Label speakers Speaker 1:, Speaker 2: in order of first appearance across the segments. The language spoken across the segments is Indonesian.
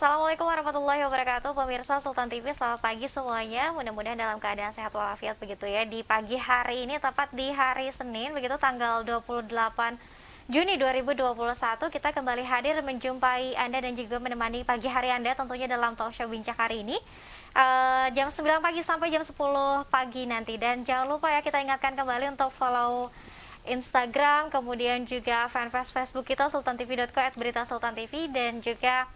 Speaker 1: Assalamualaikum warahmatullahi wabarakatuh. Pemirsa Sultan TV, selamat pagi semuanya. Mudah-mudahan dalam keadaan sehat walafiat begitu ya. Di pagi hari ini, tepat di hari Senin, begitu tanggal 28 Juni 2021, kita kembali hadir menjumpai Anda dan juga menemani pagi hari Anda tentunya dalam talk show Bincang hari ini. Jam 9 pagi sampai jam 10 pagi nanti. Dan jangan lupa ya, kita ingatkan kembali untuk follow Instagram, kemudian juga fanpage Facebook kita sultantv.co @beritasultantv, dan juga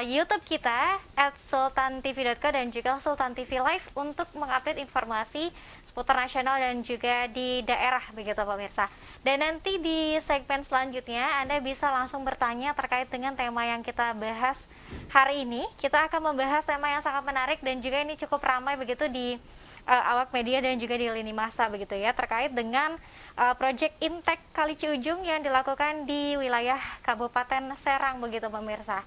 Speaker 1: YouTube kita @sultantv.co dan juga Sultan TV Live untuk mengupdate informasi seputar nasional dan juga di daerah begitu pemirsa. Dan nanti di segmen selanjutnya Anda bisa langsung bertanya terkait dengan tema yang kita bahas hari ini. Kita akan membahas tema yang sangat menarik dan juga ini cukup ramai begitu di awak media dan juga di lini masa begitu ya, terkait dengan proyek Intek Kali Ciujung yang dilakukan di wilayah Kabupaten Serang begitu pemirsa.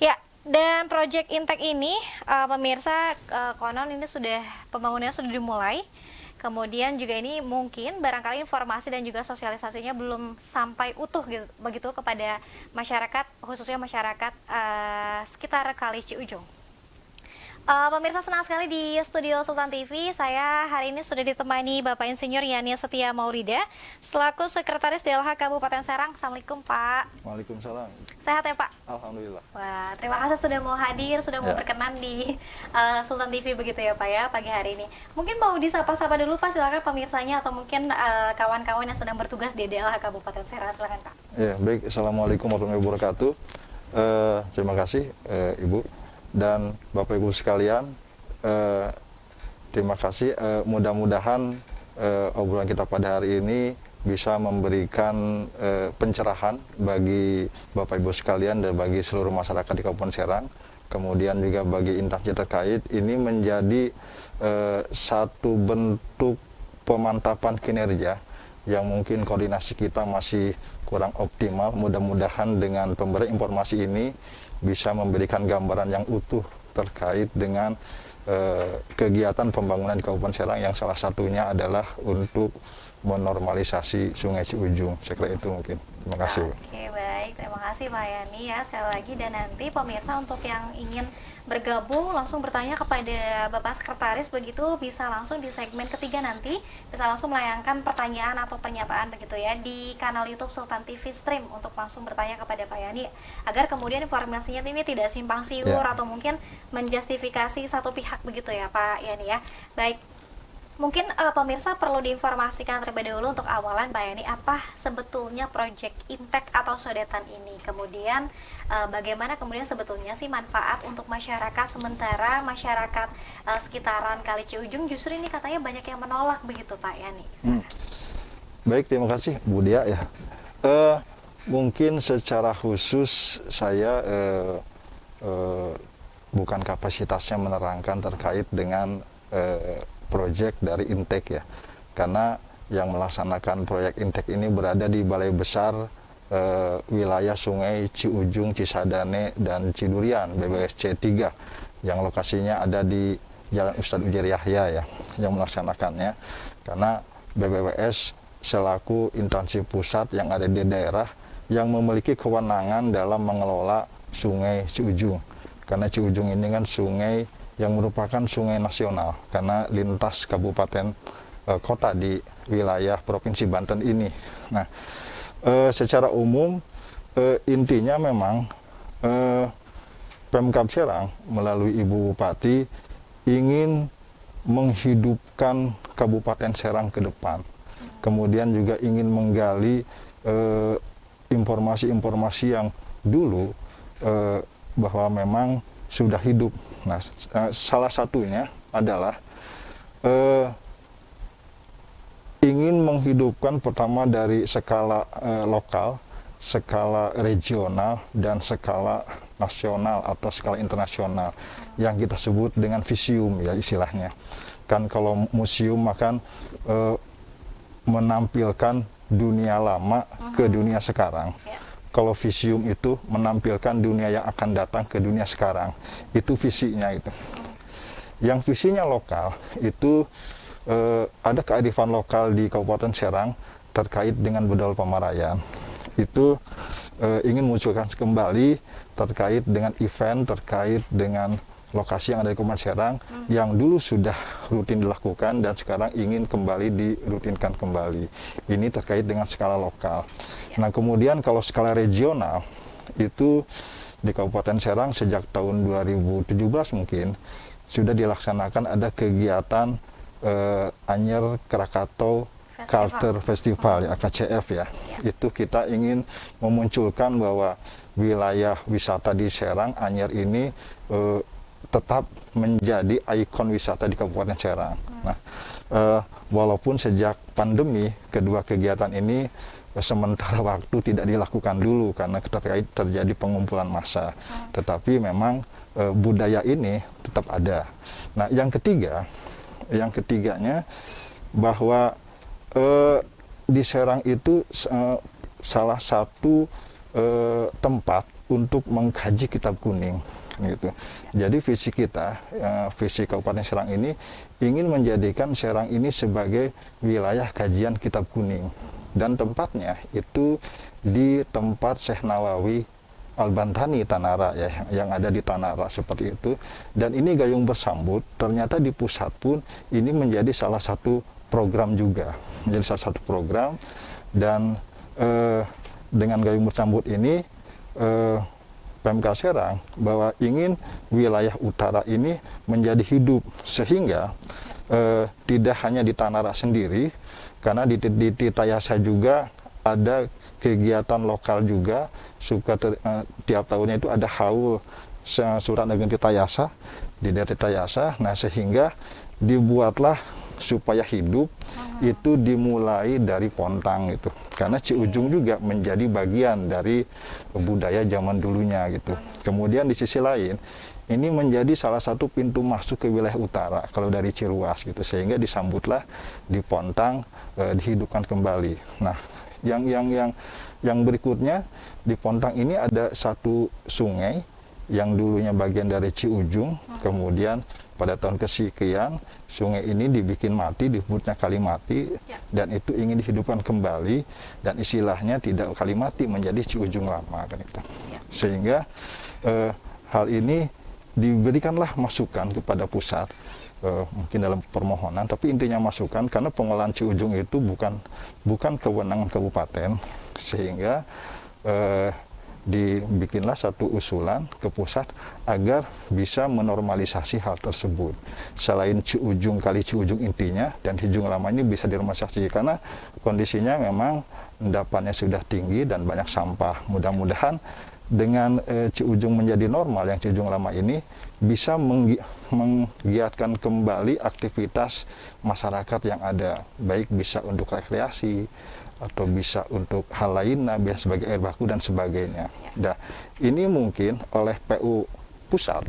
Speaker 1: Ya, dan proyek Intek ini pemirsa, konon ini sudah pembangunannya sudah dimulai. Kemudian juga ini mungkin barangkali informasi dan juga sosialisasinya belum sampai utuh gitu, begitu kepada masyarakat, khususnya masyarakat sekitar Kali Ciujung. Pemirsa, senang sekali di studio Sultan TV. Saya hari ini sudah ditemani Bapak Insinyur Yani Setia Maurida selaku Sekretaris DLH Kabupaten Serang. Assalamualaikum Pak.
Speaker 2: Waalaikumsalam.
Speaker 1: Sehat ya Pak?
Speaker 2: Alhamdulillah.
Speaker 1: Wah, terima kasih sudah mau hadir, sudah mau berkenan di Sultan TV begitu ya Pak ya pagi hari ini. Mungkin mau disapa-sapa dulu Pak, silakan pemirsanya atau mungkin kawan-kawan yang sedang bertugas di DLH Kabupaten Serang, silakan Pak.
Speaker 2: Ya, baik. Assalamualaikum warahmatullahi wabarakatuh. Terima kasih Ibu dan Bapak Ibu sekalian. Terima kasih. Mudah-mudahan obrolan kita pada hari ini bisa memberikan pencerahan bagi Bapak Ibu sekalian dan bagi seluruh masyarakat di Kabupaten Serang, kemudian juga bagi instansi terkait. Ini menjadi satu bentuk pemantapan kinerja yang mungkin koordinasi kita masih kurang optimal. Mudah-mudahan dengan pemberian informasi ini bisa memberikan gambaran yang utuh terkait dengan kegiatan pembangunan di Kabupaten Serang yang salah satunya adalah untuk menormalisasi Sungai Ciujung. Saya kira itu mungkin. Terima kasih.
Speaker 1: Oke, baik. Terima kasih Pak Yani ya sekali lagi. Dan nanti pemirsa untuk yang ingin bergabung langsung bertanya kepada Bapak Sekretaris begitu bisa langsung di segmen ketiga nanti bisa langsung melayangkan pertanyaan atau pernyataan begitu ya di kanal YouTube Sultan TV Stream untuk langsung bertanya kepada Pak Yani agar kemudian informasinya ini tidak simpang siur atau mungkin menjustifikasi satu pihak begitu ya Pak Yani ya. Baik. Mungkin pemirsa perlu diinformasikan terlebih dahulu untuk awalan Pak Yani apa sebetulnya proyek Intek atau sodetan ini, kemudian bagaimana kemudian sebetulnya sih manfaat untuk masyarakat, sementara masyarakat sekitaran Kali Ciujung justru ini katanya banyak yang menolak begitu Pak Yani.
Speaker 2: Baik, terima kasih Bu Dia ya. Mungkin secara khusus saya bukan kapasitasnya menerangkan terkait dengan proyek dari Intek ya, karena yang melaksanakan proyek Intek ini berada di Balai Besar wilayah Sungai Ciujung, Cisadane, dan Cidurian BBSC 3 yang lokasinya ada di Jalan Ustadz Ujair Yahya ya, yang melaksanakannya, karena BBWS selaku instansi pusat yang ada di daerah yang memiliki kewenangan dalam mengelola Sungai Ciujung, karena Ciujung ini kan sungai yang merupakan sungai nasional karena lintas kabupaten kota di wilayah Provinsi Banten ini. Nah, secara umum intinya memang Pemkab Serang melalui Ibu Bupati ingin menghidupkan Kabupaten Serang ke depan. Kemudian juga ingin menggali informasi-informasi yang dulu bahwa memang sudah hidup. Nah, salah satunya adalah ingin menghidupkan pertama dari skala lokal, skala regional, dan skala nasional atau skala internasional yang kita sebut dengan visium ya istilahnya. Kan kalau museum akan menampilkan dunia lama ke dunia sekarang. Kalau visium itu menampilkan dunia yang akan datang ke dunia sekarang. Itu visinya itu. Yang visinya lokal itu ada kearifan lokal di Kabupaten Serang terkait dengan budaya Pamarayan. Itu ingin munculkan kembali terkait dengan event, terkait dengan lokasi yang ada di Kabupaten Serang yang dulu sudah rutin dilakukan dan sekarang ingin kembali dirutinkan kembali. Ini terkait dengan skala lokal. Nah, kemudian kalau skala regional itu di Kabupaten Serang sejak tahun 2017 mungkin sudah dilaksanakan ada kegiatan Anyer Krakatau Culture Festival ya, AKCF ya. Itu kita ingin memunculkan bahwa wilayah wisata di Serang Anyer ini tetap menjadi ikon wisata di Kabupaten Serang. Nah, walaupun sejak pandemi kedua kegiatan ini sementara waktu tidak dilakukan dulu karena terjadi pengumpulan massa, tetapi memang budaya ini tetap ada. Nah, yang ketiganya bahwa di Serang itu salah satu tempat untuk mengkaji kitab kuning gitu. Jadi visi kita, visi Kabupaten Serang ini ingin menjadikan Serang ini sebagai wilayah kajian kitab kuning dan tempatnya itu di tempat Syekh Nawawi Al-Bantani Tanara ya, yang ada di Tanara seperti itu. Dan ini Gayung Bersambut ternyata di pusat pun ini menjadi salah satu program juga, menjadi salah satu program. Dan dengan Gayung Bersambut ini Pemkab Serang bahwa ingin wilayah utara ini menjadi hidup sehingga tidak hanya di Tanara sendiri, karena di Tayasa juga ada kegiatan lokal juga, tiap tahunnya itu ada haul Surat Negeri Tayasa di daerah Tayasa. Nah, sehingga dibuatlah supaya hidup itu dimulai dari Pontang gitu, karena Ciujung juga menjadi bagian dari budaya zaman dulunya gitu. Kemudian di sisi lain ini menjadi salah satu pintu masuk ke wilayah utara kalau dari Ciruas gitu, sehingga disambutlah di Pontang, dihidupkan kembali. Nah, yang berikutnya di Pontang ini ada satu sungai yang dulunya bagian dari Ciujung, kemudian pada tahun kesekian sungai ini dibikin mati, disebutnya Kali Mati, dan itu ingin dihidupkan kembali dan istilahnya tidak Kali Mati menjadi Ciujung Lama kan itu. Sehingga hal ini diberikanlah masukan kepada pusat, mungkin dalam permohonan, tapi intinya masukan karena pengolahan Ciujung itu bukan kewenangan kabupaten, sehingga dibikinlah satu usulan ke pusat agar bisa menormalisasi hal tersebut. Selain Ciujung, Kali Ciujung intinya, dan Hijung Lama ini bisa dinormalisasi karena kondisinya memang endapannya sudah tinggi dan banyak sampah. Mudah-mudahan dengan Ciujung menjadi normal, yang Ciujung Lama ini bisa menggiatkan kembali aktivitas masyarakat yang ada, baik bisa untuk rekreasi atau bisa untuk hal lainnya, biasa sebagai air baku dan sebagainya. Nah, ini mungkin oleh PU pusat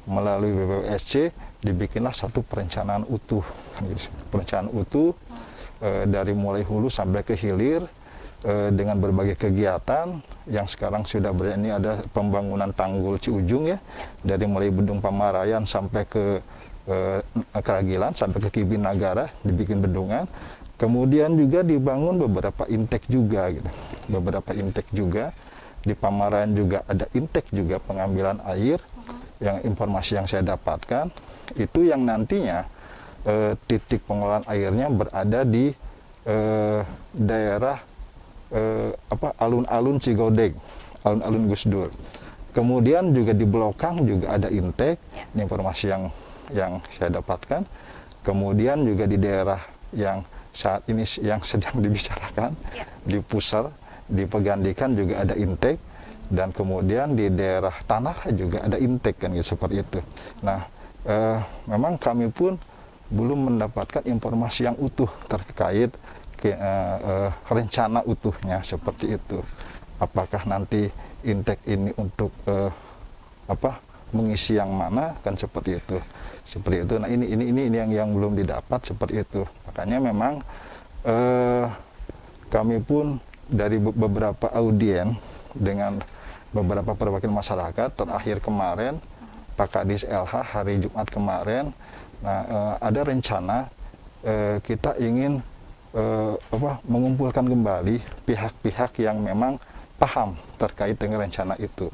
Speaker 2: melalui BPWSC dibikinlah satu perencanaan utuh, perencanaan utuh dari mulai hulu sampai ke hilir, dengan berbagai kegiatan yang sekarang sudah ini ada pembangunan tanggul Ciujung ya, dari mulai Bendung Pamarayan sampai ke Keragilan sampai ke Kibinagara dibikin bendungan. Kemudian juga dibangun beberapa intek juga gitu. Beberapa intek juga di Pamarayan juga ada intek juga pengambilan air. Yang informasi yang saya dapatkan itu yang nantinya titik pengolahan airnya berada di daerah alun-alun Cigodeg, alun-alun Gus Dur. Kemudian juga di Blokang juga ada intek, ini informasi yang saya dapatkan. Kemudian juga di daerah yang saat ini yang sedang dibicarakan, di Pusar, di Pegandikan juga ada intek, dan kemudian di daerah Tanara juga ada intek kan gitu, seperti itu. Nah, memang kami pun belum mendapatkan informasi yang utuh terkait rencana utuhnya seperti itu. Apakah nanti intek ini untuk mengisi yang mana kan seperti itu. Seperti itu. Nah, ini yang belum didapat seperti itu. Makanya memang kami pun dari beberapa audien dengan beberapa perwakilan masyarakat, terakhir kemarin Pak Kadis LH hari Jumat kemarin, nah, ada rencana kita ingin mengumpulkan kembali pihak-pihak yang memang paham terkait dengan rencana itu,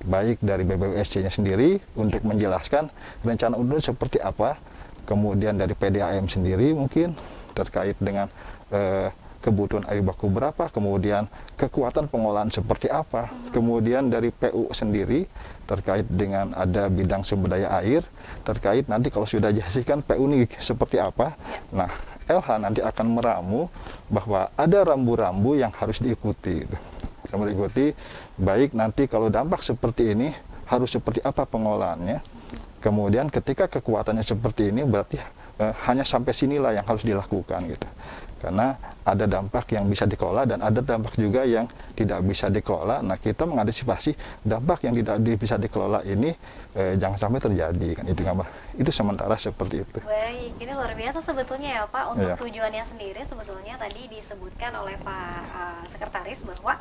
Speaker 2: baik dari BBWSC-nya sendiri untuk menjelaskan rencana undur seperti apa, kemudian dari PDAM sendiri mungkin terkait dengan kebutuhan air baku berapa, kemudian kekuatan pengolahan seperti apa, kemudian dari PU sendiri terkait dengan ada bidang sumber daya air, terkait nanti kalau sudah dijadikan PU ini seperti apa. Nah, LH nanti akan meramu bahwa ada rambu-rambu yang harus diikuti. Rambu diikuti, baik nanti kalau dampak seperti ini harus seperti apa pengolahannya. Kemudian ketika kekuatannya seperti ini berarti hanya sampai sinilah yang harus dilakukan gitu. Karena ada dampak yang bisa dikelola dan ada dampak juga yang tidak bisa dikelola. Nah, kita mengantisipasi dampak yang tidak bisa dikelola ini jangan sampai terjadi kan, itu sementara seperti itu.
Speaker 1: Baik, ini luar biasa sebetulnya ya Pak. Untuk
Speaker 2: Iya.
Speaker 1: tujuannya sendiri sebetulnya tadi disebutkan oleh Pak Sekretaris bahwa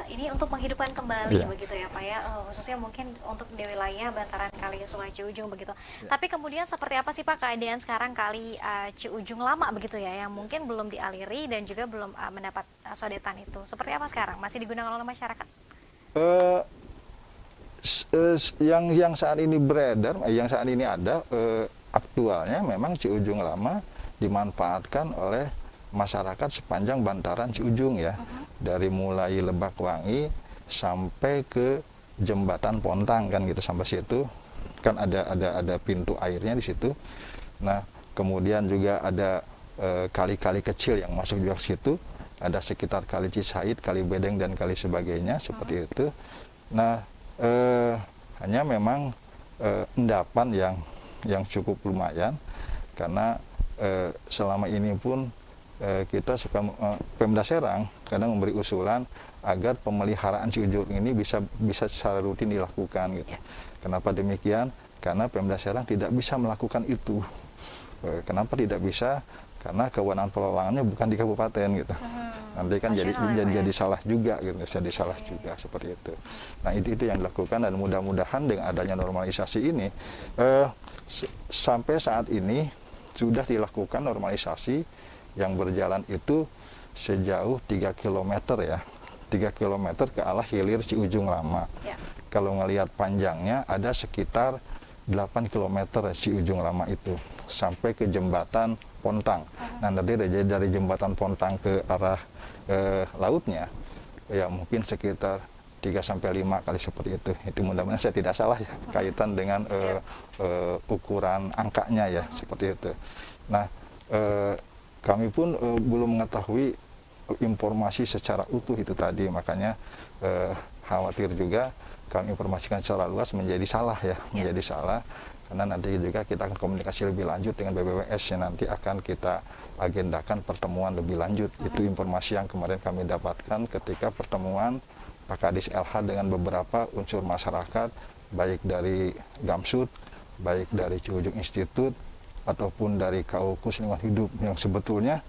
Speaker 1: ini untuk menghidupkan kembali
Speaker 2: Iya.
Speaker 1: begitu ya Pak ya, khususnya mungkin untuk di wilayah bantaran Kali Sungai Ciujung begitu. Tapi kemudian seperti apa sih Pak keadaan sekarang Kali Ciujung lama begitu ya, yang mungkin belum dialiri dan juga belum mendapat sodetan itu. Seperti apa sekarang? Masih digunakan oleh masyarakat?
Speaker 2: Yang saat ini beredar, yang saat ini ada aktualnya memang Ciujung lama dimanfaatkan oleh masyarakat sepanjang bantaran Ciujung ya, dari mulai Lebakwangi sampai ke jembatan Pontang kan gitu, sampai situ kan ada pintu airnya di situ. Nah, kemudian juga ada kali-kali kecil yang masuk juga ke situ, ada sekitar Kali Cisaid, Kali Bedeng dan kali sebagainya seperti itu. Nah, hanya memang endapan yang cukup lumayan, karena selama ini pun kita suka Pemda Serang kadang memberi usulan agar pemeliharaan Ciujung ini bisa secara rutin dilakukan gitu. Kenapa demikian? Karena Pemda Serang tidak bisa melakukan itu. Kenapa tidak bisa? Karena kewenangan pengelolaannya bukan di kabupaten gitu. Nanti kan jadi salah juga gitu, jadi salah juga seperti itu. Nah, itu yang dilakukan, dan mudah-mudahan dengan adanya normalisasi ini sampai saat ini sudah dilakukan normalisasi yang berjalan itu sejauh 3 km ya. 3 km ke arah hilir Ciujung lama.
Speaker 1: Ya.
Speaker 2: Kalau ngelihat panjangnya ada sekitar 8 km Ciujung lama itu sampai ke jembatan Pontang. Nah, nanti dari jembatan Pontang ke arah lautnya ya mungkin sekitar 3-5 kali seperti itu. Itu mudah-mudahan saya tidak salah ya, kaitan dengan ukuran angkanya ya, seperti itu. Nah, kami pun belum mengetahui informasi secara utuh itu tadi, makanya khawatir juga kami informasikan secara luas menjadi salah ya, menjadi salah, karena nanti juga kita akan komunikasi lebih lanjut dengan BBWS yang nanti akan kita agendakan pertemuan lebih lanjut. Itu informasi yang kemarin kami dapatkan ketika pertemuan Pak Kadis LH dengan beberapa unsur masyarakat, baik dari Gamsut, baik dari Ciujung Institute, ataupun dari KUKUS Lingkungan Hidup, yang sebetulnya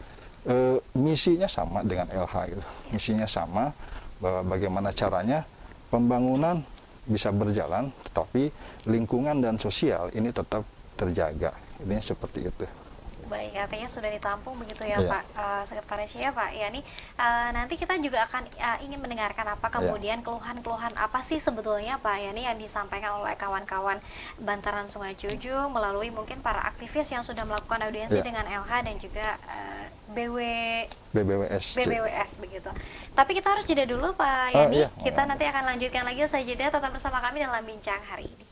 Speaker 2: misinya sama dengan LH gitu. Misinya sama, bahwa bagaimana caranya pembangunan bisa berjalan, tetapi lingkungan dan sosial ini tetap terjaga. Ini seperti itu.
Speaker 1: Baik, artinya sudah ditampung begitu ya
Speaker 2: Iya.
Speaker 1: Pak Sekretaris ya Pak. Ya nih nanti kita juga akan ingin mendengarkan apa kemudian keluhan-keluhan apa sih sebetulnya Pak ya nih yang disampaikan oleh kawan-kawan bantaran Sungai Ciujung melalui mungkin para aktivis yang sudah melakukan audiensi dengan LH dan juga BBWS begitu. Tapi kita harus jeda dulu Pak Yani. Kita nanti akan lanjutkan lagi usai jeda, tetap bersama kami dalam bincang hari ini.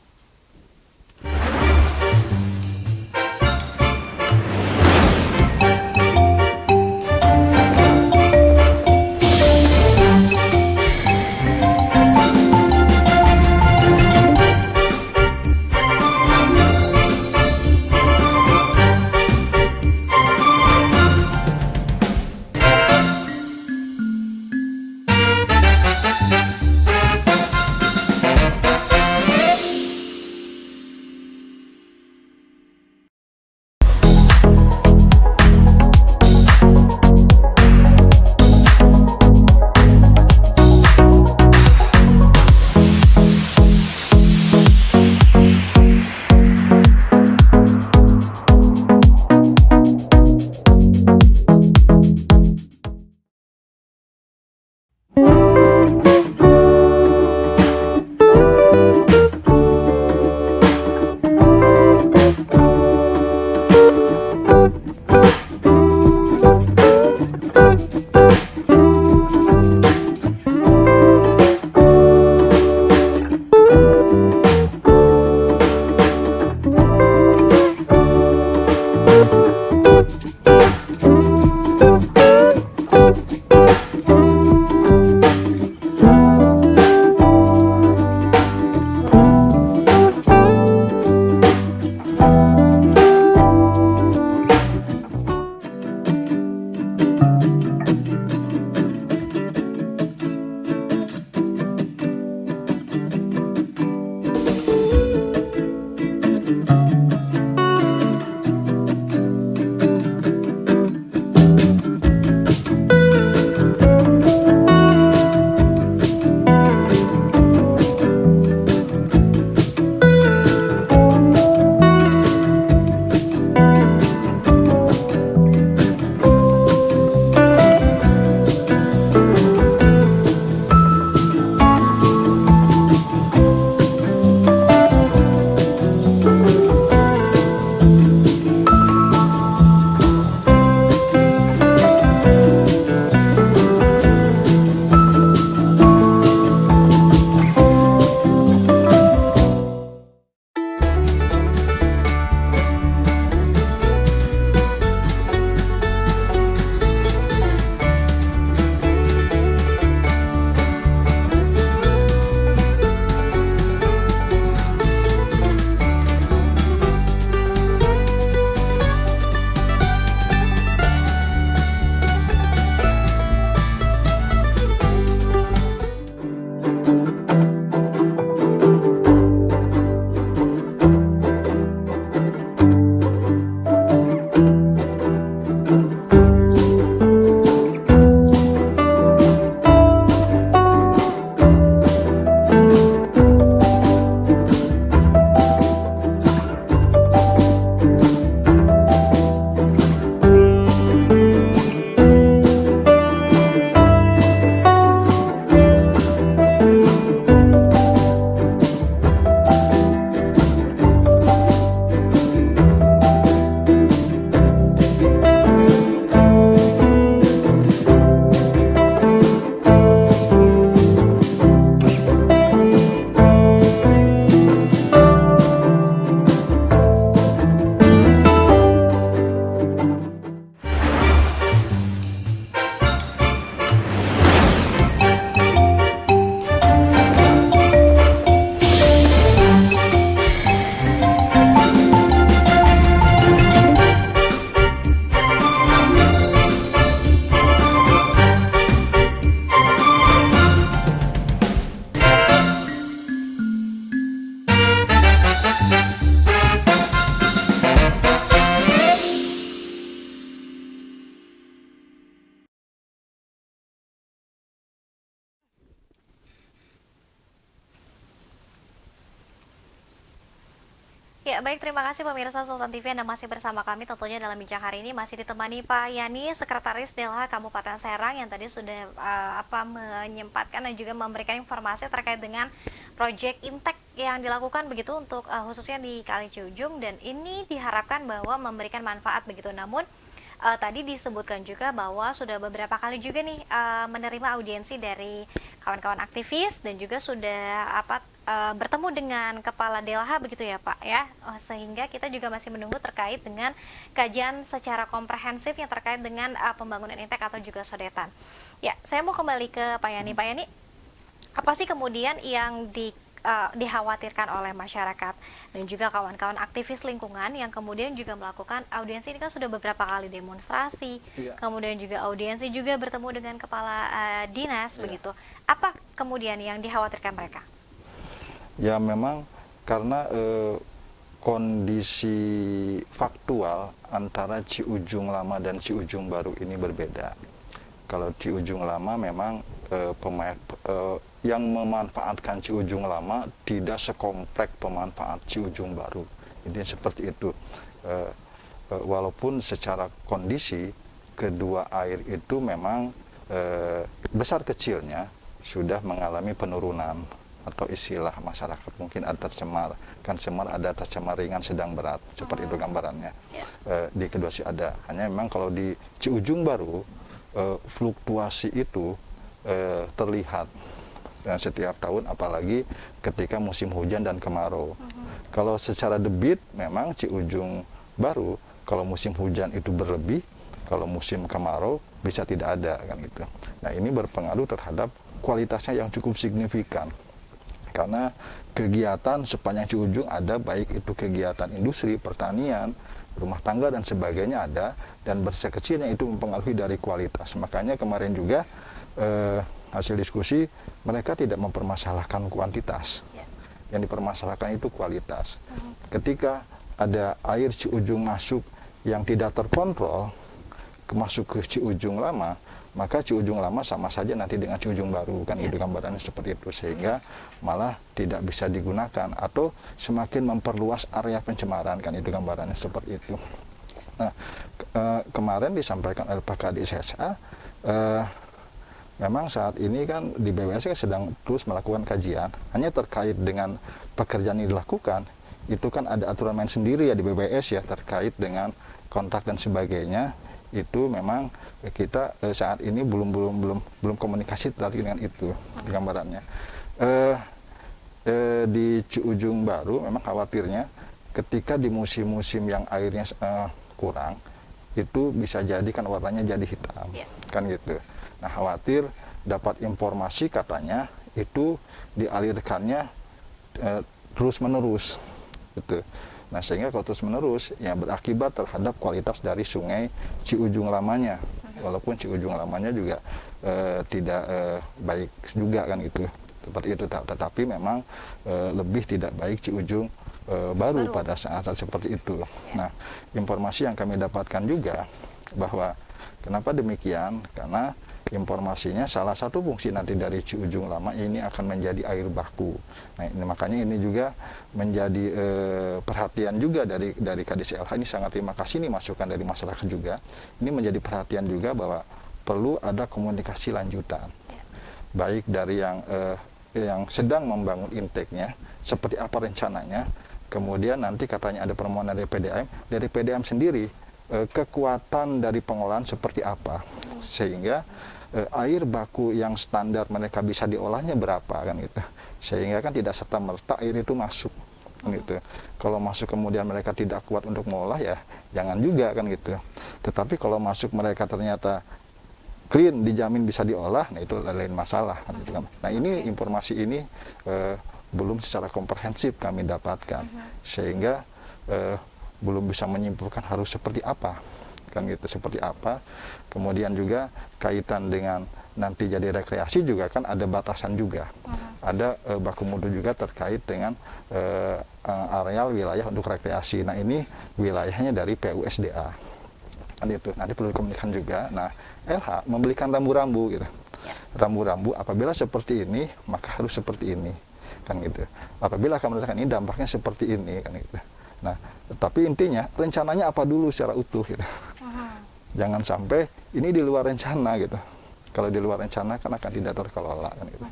Speaker 1: Ya, baik, terima kasih pemirsa Sultan TV Anda masih bersama kami tentunya dalam bincang hari ini masih ditemani Pak Yani, Sekretaris Delha Kabupaten Serang yang tadi sudah menyempatkan dan juga memberikan informasi terkait dengan proyek Intek yang dilakukan begitu untuk khususnya di Kali Ciujung, dan ini diharapkan bahwa memberikan manfaat begitu. Namun tadi disebutkan juga bahwa sudah beberapa kali juga nih menerima audiensi dari kawan-kawan aktivis dan juga sudah bertemu dengan kepala Delha begitu ya Pak ya, sehingga kita juga masih menunggu terkait dengan kajian secara komprehensif yang terkait dengan pembangunan Intek atau juga sodetan. Ya, saya mau kembali ke Pak Yani. Pak Yani, apa sih kemudian yang dikhawatirkan oleh masyarakat dan juga kawan-kawan aktivis lingkungan yang kemudian juga melakukan audiensi? Ini kan sudah beberapa kali demonstrasi, kemudian juga audiensi juga bertemu dengan kepala dinas begitu. Apa kemudian yang dikhawatirkan mereka?
Speaker 2: Ya memang karena kondisi faktual antara Ciujung Lama dan Ciujung Baru ini berbeda. Kalau Ciujung Lama memang yang memanfaatkan Ciujung Lama tidak sekompleks pemanfaat Ciujung Baru. Jadi seperti itu. Walaupun secara kondisi kedua air itu memang besar kecilnya sudah mengalami penurunan, atau istilah masyarakat mungkin ada tercemar. Kan semar ada tercemar ringan, sedang, berat. Seperti itu gambarannya. Di kedua sih ada. Hanya memang kalau di Ciujung Baru fluktuasi itu terlihat setiap tahun, apalagi ketika musim hujan dan kemarau. Kalau secara debit memang Ciujung Baru kalau musim hujan itu berlebih, kalau musim kemarau bisa tidak ada kan gitu. Nah, ini berpengaruh terhadap kualitasnya yang cukup signifikan. Karena kegiatan sepanjang Ciujung ada, baik itu kegiatan industri, pertanian, rumah tangga dan sebagainya ada, dan bersekecilnya itu mempengaruhi dari kualitas. Makanya kemarin juga hasil diskusi mereka tidak mempermasalahkan kuantitas, yang dipermasalahkan itu kualitas. Ketika ada air Ciujung masuk yang tidak terkontrol masuk ke Ciujung Lama, maka Ciujung Lama sama saja nanti dengan Ciujung Baru kan, itu gambarannya seperti itu, sehingga malah tidak bisa digunakan atau semakin memperluas area pencemaran kan, itu gambarannya seperti itu. Nah, kemarin disampaikan oleh Pak Kadis SH, memang saat ini kan di BWS sedang terus melakukan kajian hanya terkait dengan pekerjaan yang dilakukan. Itu kan ada aturan main sendiri ya di BWS ya, terkait dengan kontrak dan sebagainya. Itu memang kita saat ini belum komunikasi terkait dengan itu gambarannya. Di Ciujung Baru memang khawatirnya ketika di musim-musim yang airnya kurang, itu bisa jadi kan warnanya jadi hitam, kan gitu. Nah, khawatir dapat informasi katanya itu dialirkannya terus menerus gitu. Nah, sehingga kalau terus menerus ya berakibat terhadap kualitas dari sungai Ciujung Lamanya. Walaupun Ciujung Lamanya juga tidak baik juga kan gitu. Seperti itu, tetapi memang lebih tidak baik Ciujung baru pada saat seperti itu. Nah, informasi yang kami dapatkan juga bahwa kenapa demikian? Karena informasinya salah satu fungsi nanti dari Ciujung Lama ini akan menjadi air baku. Nah, ini makanya ini juga menjadi perhatian juga dari Kadis LH. Ini sangat terima kasih nih masukan dari masyarakat juga. Ini menjadi perhatian juga bahwa perlu ada komunikasi lanjutan, baik dari yang sedang membangun inteknya, seperti apa rencananya. Kemudian nanti katanya ada permohonan dari PDAM sendiri, kekuatan dari pengolahan seperti apa, sehingga air baku yang standar mereka bisa diolahnya berapa kan gitu, sehingga kan tidak serta merta air itu masuk kan gitu. Kalau masuk kemudian mereka tidak kuat untuk mengolah ya jangan juga kan gitu. Tetapi kalau masuk mereka ternyata clean, dijamin bisa diolah, nah itu lain masalah kan gitu kan. Nah, ini informasi ini belum secara komprehensif kami dapatkan, sehingga belum bisa menyimpulkan harus seperti apa kan gitu, seperti apa. Kemudian juga kaitan dengan nanti jadi rekreasi juga kan ada batasan juga. Ada baku mutu juga terkait dengan areal wilayah untuk rekreasi. Nah, ini wilayahnya dari PUSDA kan itu, nanti perlu dikomunikasikan juga. Nah, LH membelikan rambu-rambu gitu, rambu-rambu apabila seperti ini maka harus seperti ini kan gitu, apabila akan merasakan ini dampaknya seperti ini kan gitu. Nah, tapi intinya rencananya apa dulu secara utuh gitu. Jangan sampai ini di luar rencana gitu. Kalau di luar rencana kan akan tidak terkelola kan gitu.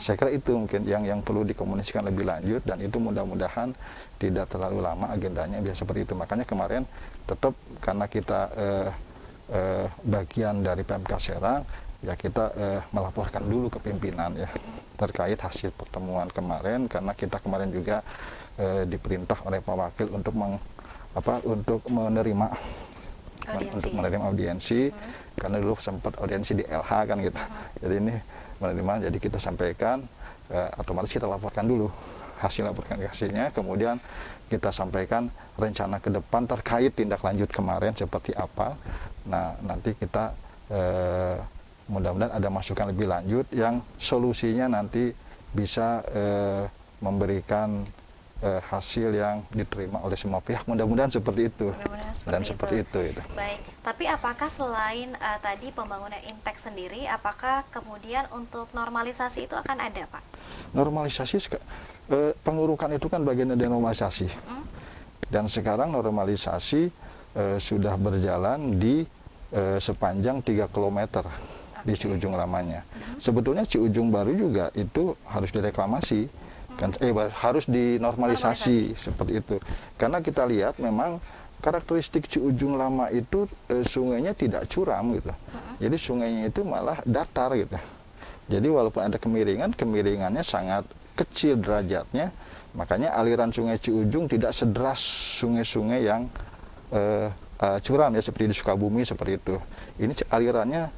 Speaker 2: Saya kira itu mungkin yang perlu dikomunikasikan lebih lanjut, dan itu mudah-mudahan tidak terlalu lama agendanya biasa seperti itu. Makanya kemarin tetap karena kita bagian dari PMK Serang, ya kita melaporkan dulu ke pimpinan ya terkait hasil pertemuan kemarin, karena kita kemarin juga diperintah oleh Pak Wakil untuk untuk menerima audiensi. Karena dulu sempat audiensi di LH kan gitu. Jadi ini menerima, jadi kita sampaikan, otomatis kita laporkan dulu hasil hasilnya, kemudian kita sampaikan rencana ke depan terkait tindak lanjut kemarin seperti apa. Nah, nanti kita mudah-mudahan ada masukan lebih lanjut yang solusinya nanti bisa memberikan hasil yang diterima oleh semua pihak, mudah-mudahan seperti itu. Seperti itu.
Speaker 1: Baik, tapi apakah selain tadi pembangunan Intek sendiri, apakah kemudian untuk normalisasi itu akan ada, Pak?
Speaker 2: Normalisasi, pengurukan itu kan bagian dari normalisasi. Dan sekarang normalisasi sudah berjalan di sepanjang 3 km di Ciujung lamanya. Sebetulnya Ciujung baru juga itu harus direklamasi. Kan, harus dinormalisasi seperti itu, karena kita lihat memang karakteristik Ciujung lama itu sungainya tidak curam gitu, jadi sungainya itu malah datar gitu, jadi walaupun ada kemiringannya sangat kecil derajatnya, makanya aliran sungai Ciujung tidak sederas sungai-sungai yang curam ya seperti di Sukabumi seperti itu. Ini alirannya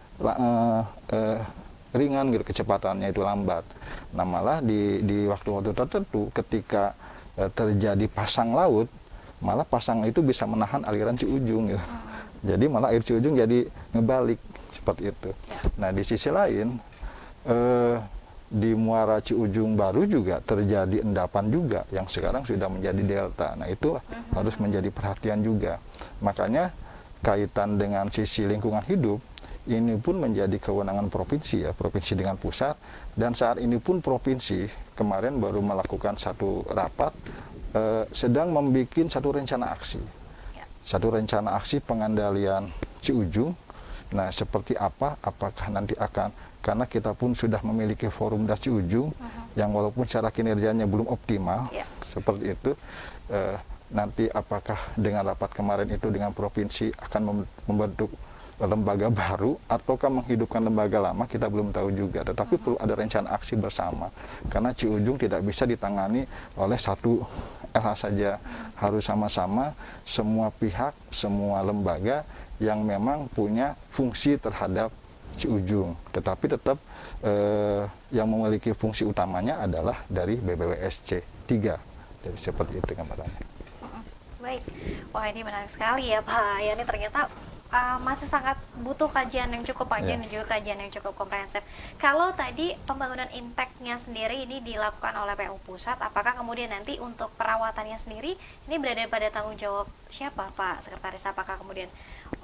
Speaker 2: ringan gitu, kecepatannya itu lambat. Nah, malah di waktu-waktu tertentu ketika terjadi pasang laut, malah pasang itu bisa menahan aliran Ciujung gitu. Jadi malah air Ciujung jadi ngebalik seperti itu. Nah, di sisi lain di muara Ciujung baru juga terjadi endapan juga yang sekarang sudah menjadi delta. Nah, itu harus menjadi perhatian juga. Makanya kaitan dengan sisi lingkungan hidup ini pun menjadi kewenangan provinsi ya, provinsi dengan pusat, dan saat ini pun provinsi kemarin baru melakukan satu rapat sedang membuat satu rencana aksi. Satu rencana aksi pengandalian Ciujung. Nah, seperti apa? Apakah nanti akan, karena kita pun sudah memiliki forum das Ciujung yang walaupun secara kinerjanya belum optimal, seperti itu. Nanti apakah dengan rapat kemarin itu dengan provinsi akan membentuk lembaga baru ataukah menghidupkan lembaga lama, kita belum tahu juga, tetapi perlu ada rencana aksi bersama, karena Ciujung tidak bisa ditangani oleh satu LH saja, harus sama-sama semua pihak, semua lembaga yang memang punya fungsi terhadap Ciujung, tetapi tetap yang memiliki fungsi utamanya adalah dari BBWSC 3, jadi seperti itu gambarannya.
Speaker 1: Baik, wah ini menarik sekali ya Pak Yani, ternyata masih sangat butuh kajian yang cukup panjang dan juga kajian yang cukup komprehensif. Kalau tadi pembangunan Inteknya sendiri ini dilakukan oleh PU Pusat, apakah kemudian nanti untuk perawatannya sendiri ini berada pada tanggung jawab siapa Pak Sekretaris? Apakah kemudian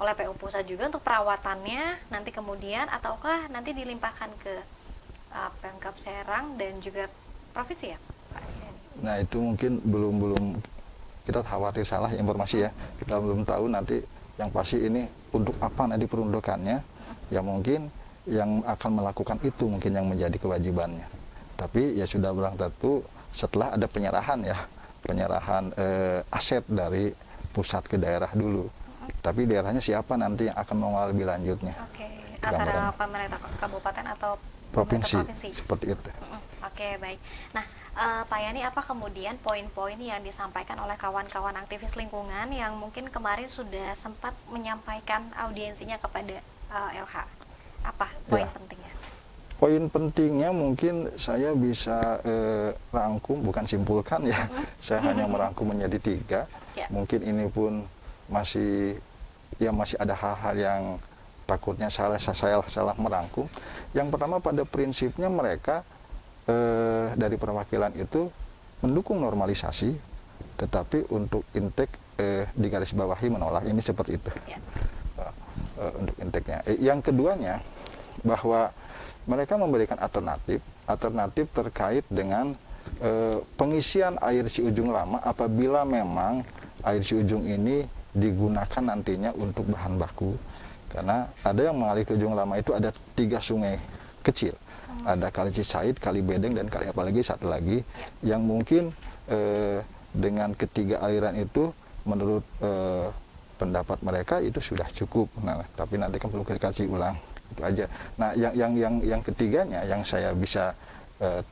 Speaker 1: oleh PU Pusat juga untuk perawatannya nanti kemudian, ataukah nanti dilimpahkan ke Pemkab Serang dan juga provinsi ya Pak?
Speaker 2: Nah, itu mungkin belum kita khawatir salah informasi ya, kita belum tahu nanti yang pasti ini untuk apa nanti peruntukannya, ya mungkin yang akan melakukan itu mungkin yang menjadi kewajibannya. Tapi ya sudah bilang tentu setelah ada penyerahan aset dari pusat ke daerah dulu. Tapi daerahnya siapa nanti yang akan mengelola lebih lanjutnya.
Speaker 1: Oke, antara pemerintah kabupaten atau
Speaker 2: provinsi.
Speaker 1: provinsi.
Speaker 2: Seperti itu.
Speaker 1: Oke, baik. Nah, Pak Yani, apa kemudian poin-poin yang disampaikan oleh kawan-kawan aktivis lingkungan yang mungkin kemarin sudah sempat menyampaikan audiensinya kepada LH? Apa poin pentingnya?
Speaker 2: Poin pentingnya mungkin saya bisa rangkum, bukan simpulkan ya. Saya hanya merangkum menjadi 3. Mungkin ini pun masih ada hal-hal yang takutnya salah merangkum. Yang pertama, pada prinsipnya mereka dari perwakilan itu mendukung normalisasi, tetapi untuk Intek digarisbawahi menolak, ini seperti itu. Untuk Inteknya. Yang keduanya, bahwa mereka memberikan alternatif terkait dengan pengisian air Ciujung lama apabila memang air Ciujung ini digunakan nantinya untuk bahan baku, karena ada yang mengalir ke Ujung Lama itu ada 3 sungai kecil, ada Kali Cisaid, Kali Bedeng, dan kali apalagi satu lagi yang mungkin dengan ketiga aliran itu menurut pendapat mereka itu sudah cukup. Nah, tapi nanti kan perlu dikaji ulang, itu aja. Nah, yang ketiganya yang saya bisa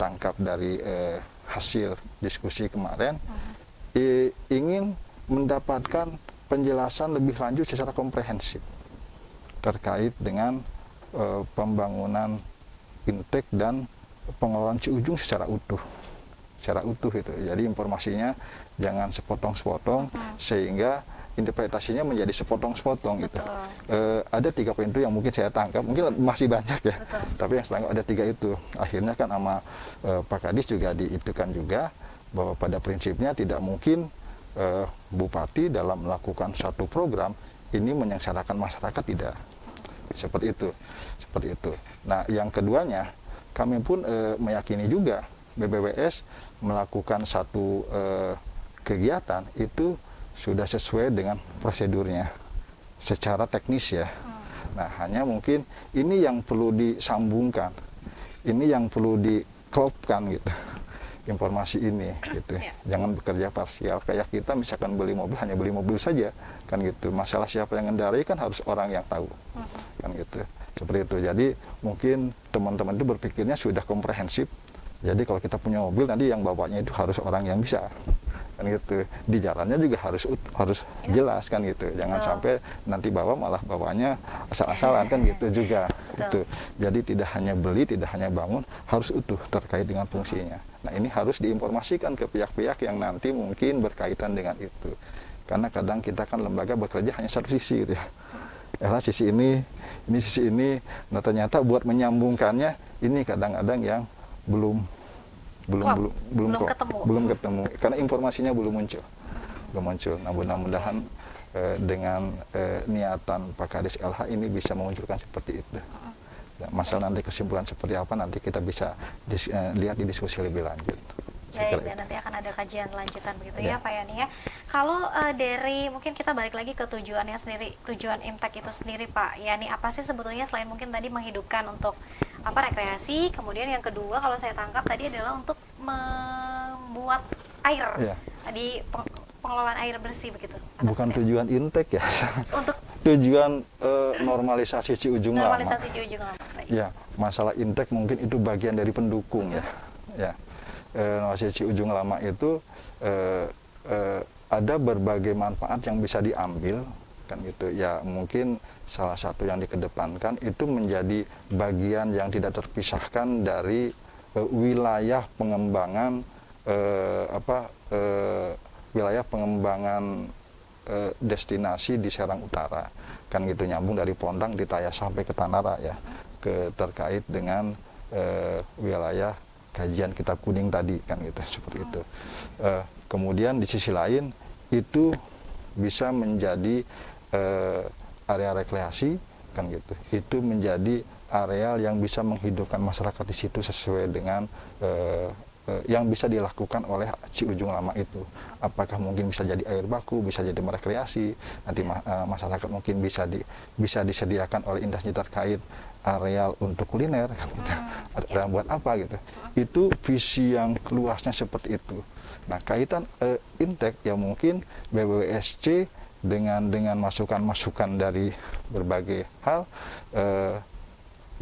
Speaker 2: tangkap dari hasil diskusi kemarin, ingin mendapatkan penjelasan lebih lanjut secara komprehensif terkait dengan pembangunan Intek dan pengelolaan Ciujung secara utuh itu. Jadi informasinya jangan sepotong-sepotong sehingga interpretasinya menjadi sepotong-sepotong gitu. Ada 3 poin itu yang mungkin saya tangkap, mungkin masih banyak ya.
Speaker 1: Betul.
Speaker 2: Tapi yang saya tangkap ada 3 itu. Akhirnya kan sama Pak Kadis juga diitukan juga bahwa pada prinsipnya tidak mungkin Bupati dalam melakukan satu program ini menyengsarakan masyarakat, tidak. Seperti itu. Nah, yang keduanya, kami pun meyakini juga BBWS melakukan satu kegiatan itu sudah sesuai dengan prosedurnya secara teknis ya. Nah, hanya mungkin ini yang perlu disambungkan, ini yang perlu diklopkan gitu, informasi ini gitu. Jangan bekerja parsial kayak kita misalkan beli mobil hanya beli mobil saja kan gitu. Masalah siapa yang mengendarai kan harus orang yang tahu kan gitu. Seperti itu. Jadi mungkin teman-teman itu berpikirnya sudah komprehensif. Jadi kalau kita punya mobil nanti yang bawanya itu harus orang yang bisa kan gitu. Di jalannya juga harus jelas kan gitu. Jangan sampai nanti bawanya asal-asalan kan gitu juga gitu. Jadi tidak hanya beli, tidak hanya bangun, harus utuh terkait dengan fungsinya. Nah, ini harus diinformasikan ke pihak-pihak yang nanti mungkin berkaitan dengan itu. Karena kadang kita kan lembaga bekerja hanya satu sisi gitu ya. Sisi ini sisi ini. Nah, ternyata buat menyambungkannya ini kadang-kadang yang belum ketemu karena informasinya belum muncul. Nah, mudah-mudahan dengan niatan Pak Kadis LH ini bisa memunculkan seperti itu. Dan masalah nanti kesimpulan seperti apa nanti kita bisa lihat di diskusi lebih lanjut.
Speaker 1: Baik, dan nanti akan ada kajian lanjutan begitu ya Pak Yani ya. Kalau dari mungkin kita balik lagi ke tujuannya sendiri, tujuan Intek itu sendiri Pak Yani, apa sih sebetulnya selain mungkin tadi menghidupkan untuk rekreasi, kemudian yang kedua kalau saya tangkap tadi adalah untuk membuat air di pengelolaan air bersih begitu.
Speaker 2: Bukan tujuan Intek ya.
Speaker 1: Untuk
Speaker 2: tujuan normalisasi Ciujung Lama.
Speaker 1: Normalisasi Ciujung Lama. Baik.
Speaker 2: Ya, masalah Intek mungkin itu bagian dari pendukung ya. Normalisasi Ciujung Lama itu ada berbagai manfaat yang bisa diambil kan gitu ya. Mungkin salah satu yang dikedepankan itu menjadi bagian yang tidak terpisahkan dari wilayah pengembangan destinasi di Serang Utara kan gitu, nyambung dari Pondang di Tayah sampai ke Tanara ya, terkait dengan wilayah kajian Kitab Kuning tadi kan gitu, seperti itu. Kemudian di sisi lain itu bisa menjadi area rekreasi kan gitu, itu menjadi areal yang bisa menghidupkan masyarakat di situ sesuai dengan yang bisa dilakukan oleh Ciujung Lama itu. Apakah mungkin bisa jadi air baku, bisa jadi rekreasi, nanti masyarakat mungkin bisa disediakan oleh industri terkait areal untuk kuliner kan gitu. Atau buat apa gitu. Itu visi yang luasnya seperti itu. Nah, kaitan Intek ya mungkin BBWSC dengan masukan-masukan dari berbagai hal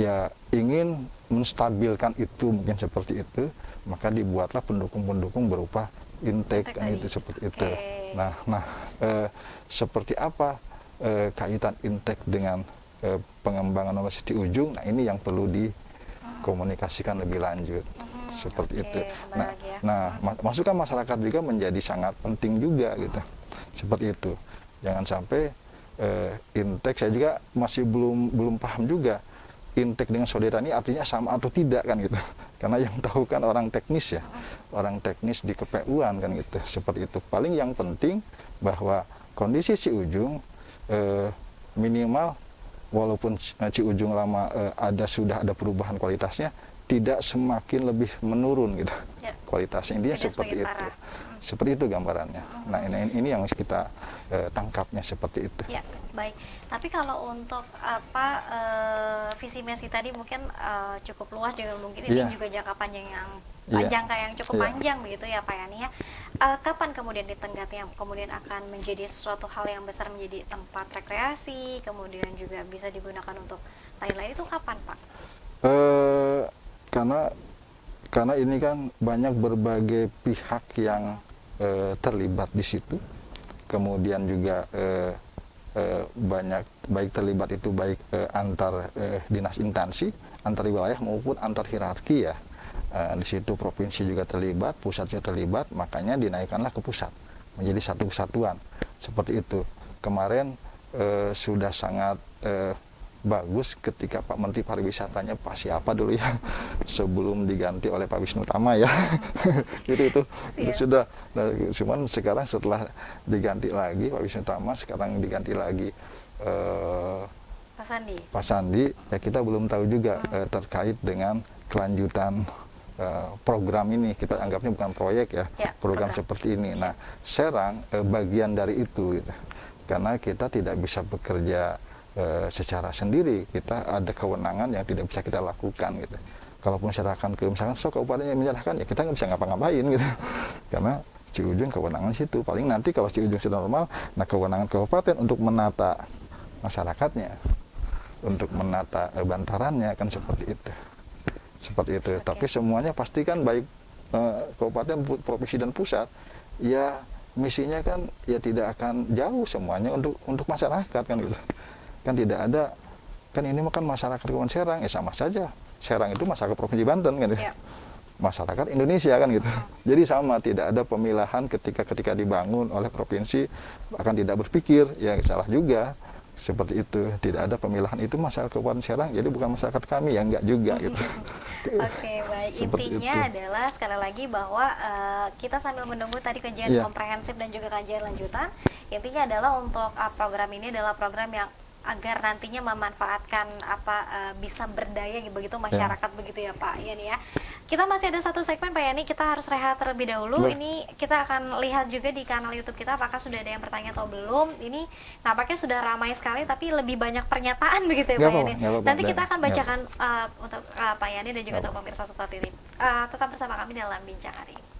Speaker 2: ya ingin menstabilkan itu, mungkin seperti itu, maka dibuatlah pendukung-pendukung berupa Intek kan itu, seperti itu. Nah, seperti apa kaitan Intek dengan pengembangan Universitas Ciujung? Nah, ini yang perlu dikomunikasikan lebih lanjut. Seperti itu. Nah, masukan masyarakat juga menjadi sangat penting juga gitu. Seperti itu. Jangan sampai Intek, saya juga masih belum paham juga Intek dengan saudara ini artinya sama atau tidak kan gitu. Karena yang tahu kan orang teknis ya. Orang teknis di KPU-an kan gitu. Seperti itu. Paling yang penting bahwa kondisi Ciujung minimal walaupun Ciujung Lama sudah ada perubahan kualitasnya, tidak semakin lebih menurun gitu. Kualitasnya, intinya seperti itu. Seperti itu gambarannya. Nah, ini yang kita tangkapnya seperti itu.
Speaker 1: Ya, baik. Tapi kalau untuk visi misi tadi mungkin cukup luas juga, mungkin ini juga jangka panjang jangka yang cukup panjang begitu ya Pak Yani ya. Kapan kemudian di Tenggatnya kemudian akan menjadi suatu hal yang besar, menjadi tempat rekreasi, kemudian juga bisa digunakan untuk lain-lain, itu kapan Pak?
Speaker 2: Karena ini kan banyak berbagai pihak yang terlibat di situ, kemudian juga banyak baik terlibat itu baik antar dinas instansi, antar wilayah maupun antar hierarki ya. Di situ provinsi juga terlibat, pusat juga terlibat, makanya dinaikkanlah ke pusat menjadi satu kesatuan seperti itu. Kemarin sudah sangat bagus ketika Pak Menteri Pariwisatanya Pak siapa dulu ya, sebelum diganti oleh Pak Wisnu Tama ya. itu sudah. Nah, cuman sekarang setelah diganti lagi Pak Wisnu Tama, sekarang diganti lagi Pak Sandi ya, kita belum tahu juga terkait dengan kelanjutan program ini. Kita anggapnya bukan proyek ya, program seperti ini. Nah, Serang bagian dari itu gitu. Karena kita tidak bisa bekerja secara sendiri, kita ada kewenangan yang tidak bisa kita lakukan gitu. Kalaupun serahkan ke misalkan kabupaten yang menyerahkan ya kita nggak bisa ngapa-ngapain gitu. Karena Ciujung kewenangan situ. Paling nanti kalau Ciujung sudah normal, nah kewenangan kabupaten untuk menata masyarakatnya, untuk menata bantarannya kan seperti itu. Seperti itu. Tapi semuanya pasti kan baik kabupaten, provinsi dan pusat ya misinya kan ya tidak akan jauh semuanya untuk masyarakat kan gitu. Kan tidak ada, kan ini kan masyarakat Kepulauan Serang ya sama saja. Serang itu masyarakat Provinsi Banten kan ya. Masyarakat Indonesia kan gitu. Jadi sama, tidak ada pemilahan ketika dibangun oleh provinsi akan tidak berpikir ya salah juga. Seperti itu, tidak ada pemilahan itu masyarakat Kabupaten Serang, jadi bukan masyarakat kami ya, enggak juga gitu.
Speaker 1: Oke, baik. Intinya adalah sekali lagi bahwa kita sambil menunggu tadi kajian komprehensif dan juga kajian lanjutan, intinya adalah untuk program ini adalah program yang agar nantinya memanfaatkan bisa berdaya begitu masyarakat begitu ya Pak Yani ya. Kita masih ada satu segmen Pak Yani, kita harus rehat terlebih dahulu. Ini kita akan lihat juga di kanal YouTube kita apakah sudah ada yang bertanya atau belum. Ini nampaknya sudah ramai sekali tapi lebih banyak pernyataan begitu ya Pak Yani. Nanti kita akan bacakan untuk Pak Yani dan juga untuk pemirsa seperti ini. Tetap bersama kami dalam Bincang Hari ini.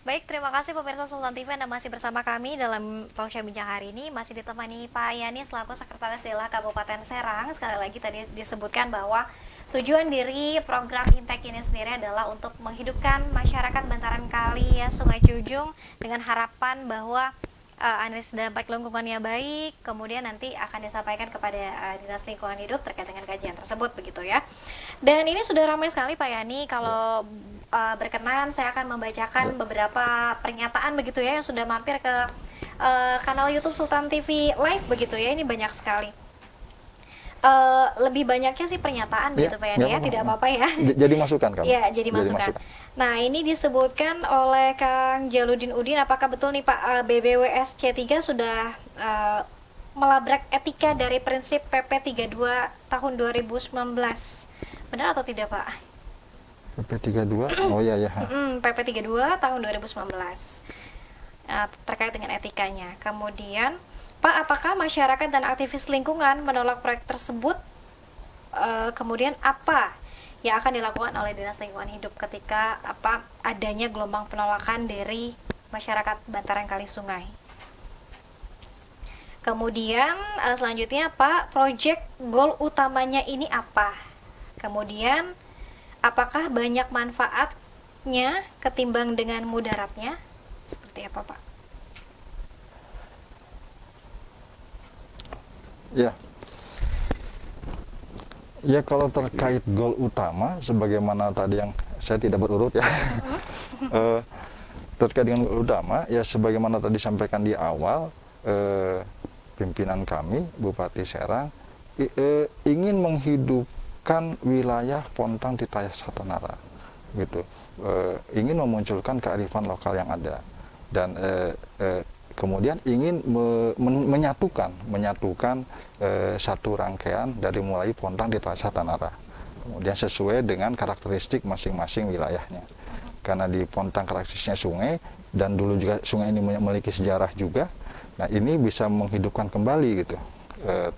Speaker 1: Baik, terima kasih pemirsa Sultan TV, Anda masih bersama kami dalam Talk Show Bincang hari ini. Masih ditemani Pak Yani selaku Sekretaris Dela Kabupaten Serang. Sekali lagi tadi disebutkan bahwa tujuan dari program Intek ini sendiri adalah untuk menghidupkan masyarakat bantaran kali ya Sungai Cujung dengan harapan bahwa analis dampak lingkungannya baik, kemudian nanti akan disampaikan kepada Dinas Lingkungan Hidup terkait dengan kajian tersebut begitu ya. Dan ini sudah ramai sekali Pak Yani, kalau berkenan saya akan membacakan beberapa pernyataan begitu ya yang sudah mampir ke kanal YouTube Sultan TV Live begitu ya. Ini banyak sekali. Lebih banyaknya sih pernyataan begitu Pak Yani ya, tidak apa-apa ya.
Speaker 2: Jadi masukan kamu.
Speaker 1: Ya, jadi masukan. Nah, ini disebutkan oleh Kang Jaludin Udin, apakah betul nih Pak BBWS C3 sudah melabrak etika dari prinsip PP 32 tahun 2019? Benar atau tidak Pak?
Speaker 2: PP 32? Oh iya ya.
Speaker 1: PP 32 tahun 2019. Terkait dengan etikanya. Kemudian, Pak, apakah masyarakat dan aktivis lingkungan menolak proyek tersebut? Kemudian apa yang akan dilakukan oleh Dinas Lingkungan Hidup ketika adanya gelombang penolakan dari masyarakat bantaran kali sungai? Kemudian selanjutnya Pak, proyek goal utamanya ini apa? Kemudian apakah banyak manfaatnya ketimbang dengan mudaratnya? Seperti apa Pak?
Speaker 2: Ya. Ya, kalau terkait goal utama, sebagaimana tadi yang saya tidak berurut ya, terkait dengan goal utama, ya sebagaimana tadi disampaikan di awal, pimpinan kami, Bupati Serang, ingin menghidupkan wilayah Pontang Titayah Satanara, gitu, ingin memunculkan kearifan lokal yang ada, dan kemudian ingin menyatukan satu rangkaian dari mulai Pontang di Satanara, kemudian sesuai dengan karakteristik masing-masing wilayahnya. Karena di Pontang karakteristiknya sungai, dan dulu juga sungai ini memiliki sejarah juga. Nah, ini bisa menghidupkan kembali gitu,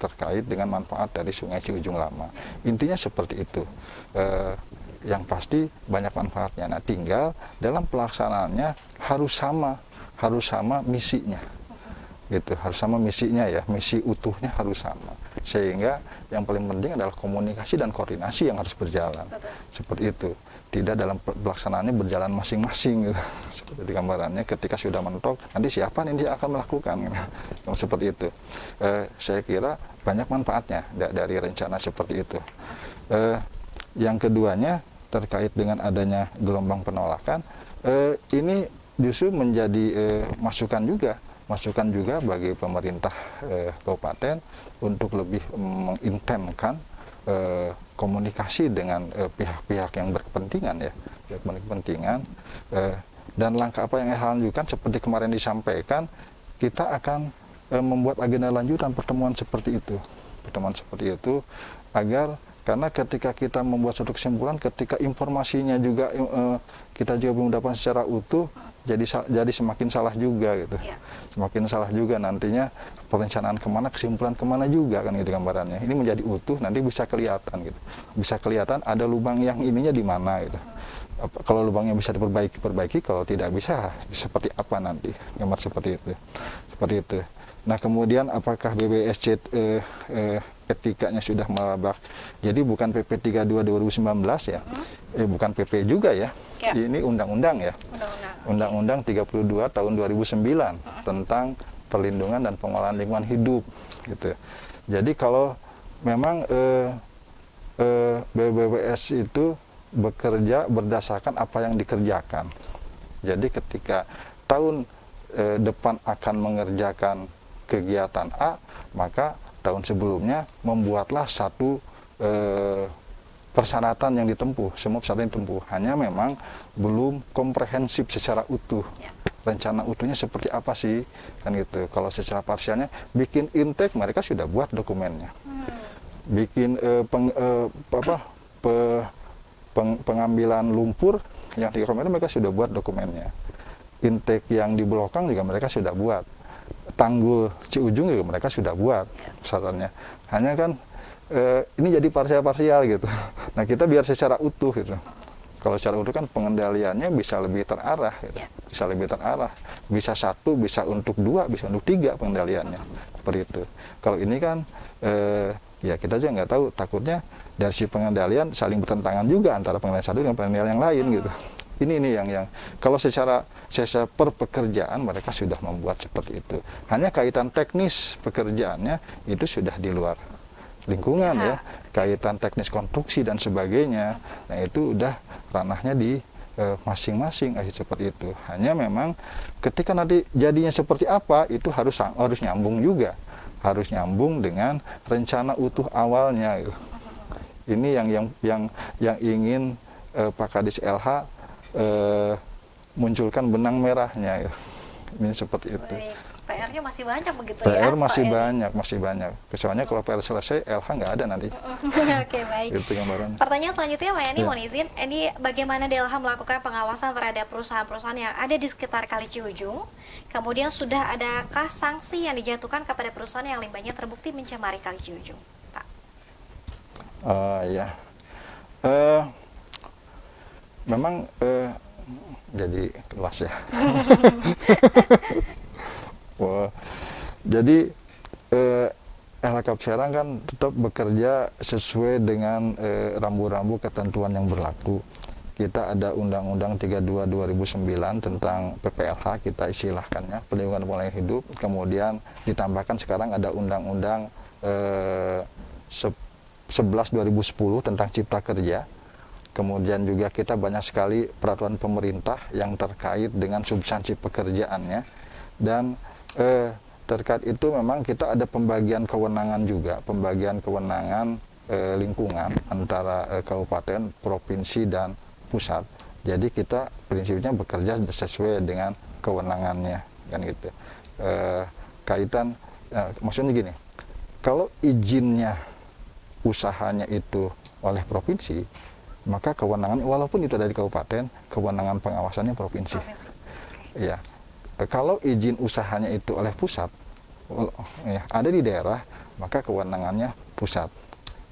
Speaker 2: terkait dengan manfaat dari Sungai Ciujung Lama. Intinya seperti itu. Yang pasti banyak manfaatnya. Nah, tinggal dalam pelaksanaannya harus sama misinya, gitu, harus sama misinya ya, misi utuhnya harus sama, sehingga yang paling penting adalah komunikasi dan koordinasi yang harus berjalan. Betul. Seperti itu, tidak dalam pelaksanaannya berjalan masing-masing gitu. Seperti gambarannya ketika sudah mentok, nanti siapa nih yang akan melakukan gitu. Seperti itu. Saya kira banyak manfaatnya dari rencana seperti itu. Yang keduanya terkait dengan adanya gelombang penolakan, ini justru menjadi masukan juga bagi pemerintah kabupaten untuk lebih mengintenskan komunikasi dengan pihak-pihak yang berkepentingan ya, dan langkah apa yang saya lanjutkan seperti kemarin disampaikan, kita akan membuat agenda lanjutan pertemuan seperti itu, agar karena ketika kita membuat suatu kesimpulan, ketika informasinya juga kita juga belum dapat secara utuh, jadi semakin salah juga gitu. Ya. Semakin salah juga nantinya perencanaan kemana, kesimpulan kemana juga kan gitu gambarannya. Ini menjadi utuh, nanti bisa kelihatan gitu. Bisa kelihatan ada lubang yang ininya di mana gitu. Kalau lubangnya bisa diperbaiki, kalau tidak bisa seperti apa nanti, gambar seperti itu. Nah, kemudian apakah BBSC etikanya sudah melabrak? Jadi bukan PP 32 2019 ya, bukan PP juga ya. Ini undang-undang ya. Undang-Undang 32 tahun 2009 tentang perlindungan dan pengolahan lingkungan hidup gitu. Jadi kalau memang BBWS itu bekerja berdasarkan apa yang dikerjakan. Jadi ketika tahun depan akan mengerjakan kegiatan A, maka tahun sebelumnya membuatlah satu persyaratan yang ditempuh, semua persyaratan yang ditempuh. Hanya memang belum komprehensif secara utuh. Ya. Rencana utuhnya seperti apa sih, kan gitu. Kalau secara parsialnya, bikin intake mereka sudah buat dokumennya. Bikin pengambilan lumpur yang 3 km mereka sudah buat dokumennya. Intake yang di Belokang juga mereka sudah buat. Tanggul Ciujung juga mereka sudah buat persyaratannya. Hanya kan ini jadi parsial gitu. Nah, kita biar secara utuh gitu. Kalau secara urut kan pengendaliannya bisa lebih terarah, gitu.
Speaker 1: Ya.
Speaker 2: Bisa lebih terarah, bisa satu, bisa untuk dua, bisa untuk tiga pengendaliannya, seperti itu. Kalau ini kan ya kita juga nggak tahu, takutnya dari si pengendalian saling bertentangan juga antara pengendalian satu dengan pengendalian yang lain gitu. Ini yang kalau secara per pekerjaan mereka sudah membuat seperti itu. Hanya kaitan teknis pekerjaannya itu sudah di luar lingkungan ya, kaitan teknis konstruksi dan sebagainya. Nah itu udah ranahnya di masing-masing seperti itu. Hanya memang ketika nanti jadinya seperti apa itu harus nyambung juga, harus nyambung dengan rencana utuh awalnya. Gitu. Ini yang ingin Pak Kadis LH munculkan benang merahnya. Gitu. Ini seperti itu.
Speaker 1: PR-nya masih banyak begitu
Speaker 2: PR
Speaker 1: ya?
Speaker 2: masih banyak. Soalnya kalau PR selesai, LH nggak ada nanti.
Speaker 1: Oke, baik.
Speaker 2: Itu gambaran.
Speaker 1: Pertanyaan selanjutnya, Mbak Yani,
Speaker 2: Ya.
Speaker 1: mohon izin. Ini bagaimana DLH melakukan pengawasan terhadap perusahaan-perusahaan yang ada di sekitar Kali Ciujung? Kemudian sudah adakah sanksi yang dijatuhkan kepada perusahaan yang limbahnya terbukti mencemari Kali Ciujung, Pak?
Speaker 2: Ya. Memang jadi luas ya. Wah, jadi LH Serang kan tetap bekerja sesuai dengan rambu-rambu ketentuan yang berlaku. Kita ada Undang-Undang 32 2009 tentang PPLH, kita istilahkannya, Perlindungan Lingkungan Hidup. Kemudian ditambahkan sekarang ada Undang-Undang 11 2010 tentang Cipta Kerja. Kemudian juga kita banyak sekali peraturan pemerintah yang terkait dengan substansi pekerjaannya. Dan terkait itu memang kita ada pembagian kewenangan juga, pembagian kewenangan lingkungan antara kabupaten, provinsi, dan pusat. Jadi kita prinsipnya bekerja sesuai dengan kewenangannya, kan gitu. Kaitan, maksudnya gini, kalau izinnya usahanya itu oleh provinsi, maka kewenangan walaupun itu dari kabupaten, kewenangan pengawasannya provinsi. Ya. Kalau izin usahanya itu oleh pusat, ya, ada di daerah, maka kewenangannya pusat.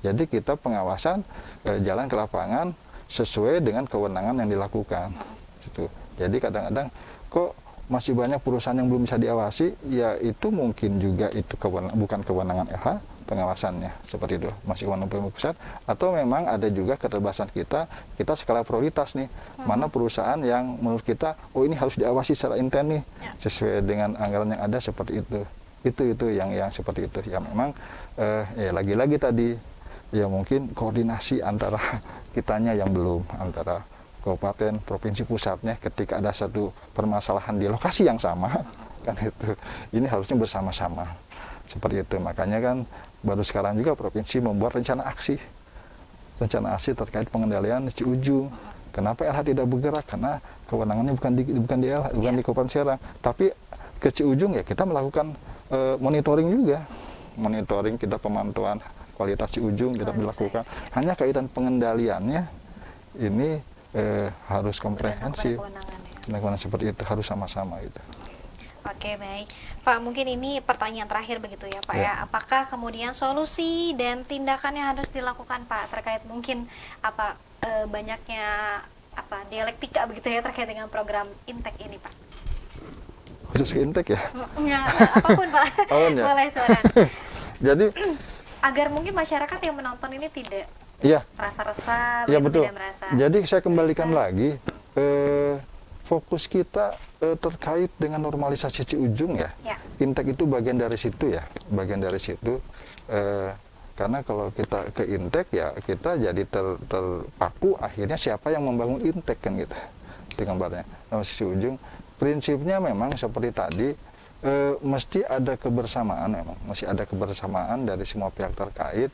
Speaker 2: Jadi kita pengawasan jalan ke lapangan sesuai dengan kewenangan yang dilakukan. Gitu. Jadi kadang-kadang kok masih banyak perusahaan yang belum bisa diawasi, ya itu mungkin juga itu bukan kewenangan LH pengawasannya, seperti itu, masih kewenangan pemerintah pusat, atau memang ada juga keterbatasan kita skala prioritas nih, mana perusahaan yang menurut kita, oh ini harus diawasi secara intens nih, sesuai dengan anggaran yang ada, seperti itu. Itu yang seperti itu. Ya memang ya lagi-lagi tadi ya mungkin koordinasi antara kitanya yang belum, antara kabupaten, provinsi, pusatnya, ketika ada satu permasalahan di lokasi yang sama, kan itu, ini harusnya bersama-sama, seperti itu. Makanya kan baru sekarang juga provinsi membuat rencana aksi terkait pengendalian Ciujung. Kenapa LH tidak bergerak? Karena kewenangannya bukan di LH, bukan di Kabupaten Serang, tapi ke Ciujung ya kita melakukan monitoring juga, monitoring, kita pemantauan kualitas Ciujung kita dilakukan. Hanya kaitan pengendaliannya ini harus komprehensif, seperti itu, harus sama-sama itu.
Speaker 1: Oke, baik Pak, mungkin ini pertanyaan terakhir begitu ya Pak ya. Apakah kemudian solusi dan tindakan yang harus dilakukan Pak terkait mungkin banyaknya dialektika begitu ya terkait dengan program Intek ini Pak?
Speaker 2: Khusus ke Intek ya?
Speaker 1: Apapun Pak.
Speaker 2: Ya?
Speaker 1: Boleh silakan.
Speaker 2: Jadi
Speaker 1: agar mungkin masyarakat yang menonton ini tidak merasa resah,
Speaker 2: ya, betul.
Speaker 1: Tidak merasa.
Speaker 2: Jadi saya kembalikan lagi fokus kita terkait dengan normalisasi Ciujung ya. Intek itu bagian dari situ ya, bagian dari situ. Karena kalau kita ke Intek ya kita jadi terpaku, akhirnya siapa yang membangun Intek kan gitu. Di gambarnya. Normalisasi Ciujung prinsipnya memang seperti tadi, mesti ada kebersamaan, memang mesti ada kebersamaan dari semua pihak terkait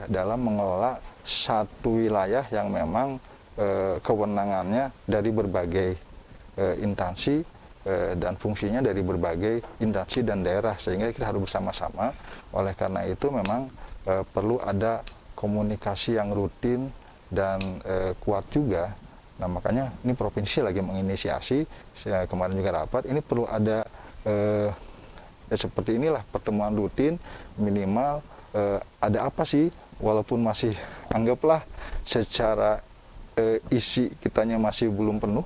Speaker 2: dalam mengelola satu wilayah yang memang kewenangannya dari berbagai instansi dan fungsinya dari berbagai instansi dan daerah, sehingga kita harus bersama-sama. Oleh karena itu memang perlu ada komunikasi yang rutin dan kuat juga. Nah makanya ini provinsi lagi menginisiasi, saya kemarin juga rapat, ini perlu ada seperti inilah pertemuan rutin, minimal ada apa sih, walaupun masih anggaplah secara isi kitanya masih belum penuh,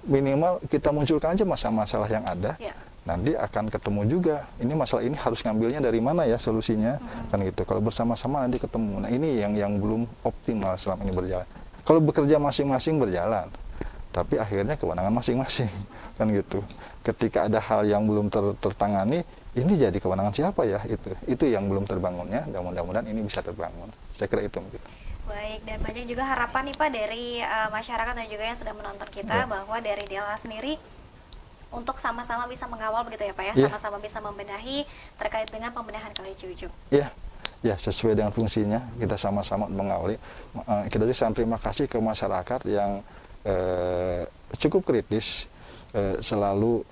Speaker 2: minimal kita munculkan aja masalah-masalah yang ada.
Speaker 1: Ya.
Speaker 2: Nanti akan ketemu juga, ini masalah ini harus ngambilnya dari mana ya solusinya, kan gitu. Kalau bersama-sama nanti ketemu. Nah ini yang belum optimal selama ini berjalan. Kalau bekerja masing-masing berjalan, tapi akhirnya kewenangan masing-masing, kan gitu. Ketika ada hal yang belum tertangani, ini jadi kewenangan siapa ya, itu yang belum terbangunnya. Dan mudah-mudahan ini bisa terbangun. Saya kira itu mungkin.
Speaker 1: Baik, dan banyak juga harapan nih Pak dari masyarakat dan juga yang sedang menonton kita, bahwa dari DLH sendiri untuk sama-sama bisa mengawal begitu ya Pak ya, sama-sama bisa membenahi terkait dengan pembenahan Kali Ciujub.
Speaker 2: Iya, ya sesuai dengan fungsinya, kita sama-sama mengawali. Kita juga sangat terima kasih ke masyarakat yang cukup kritis, selalu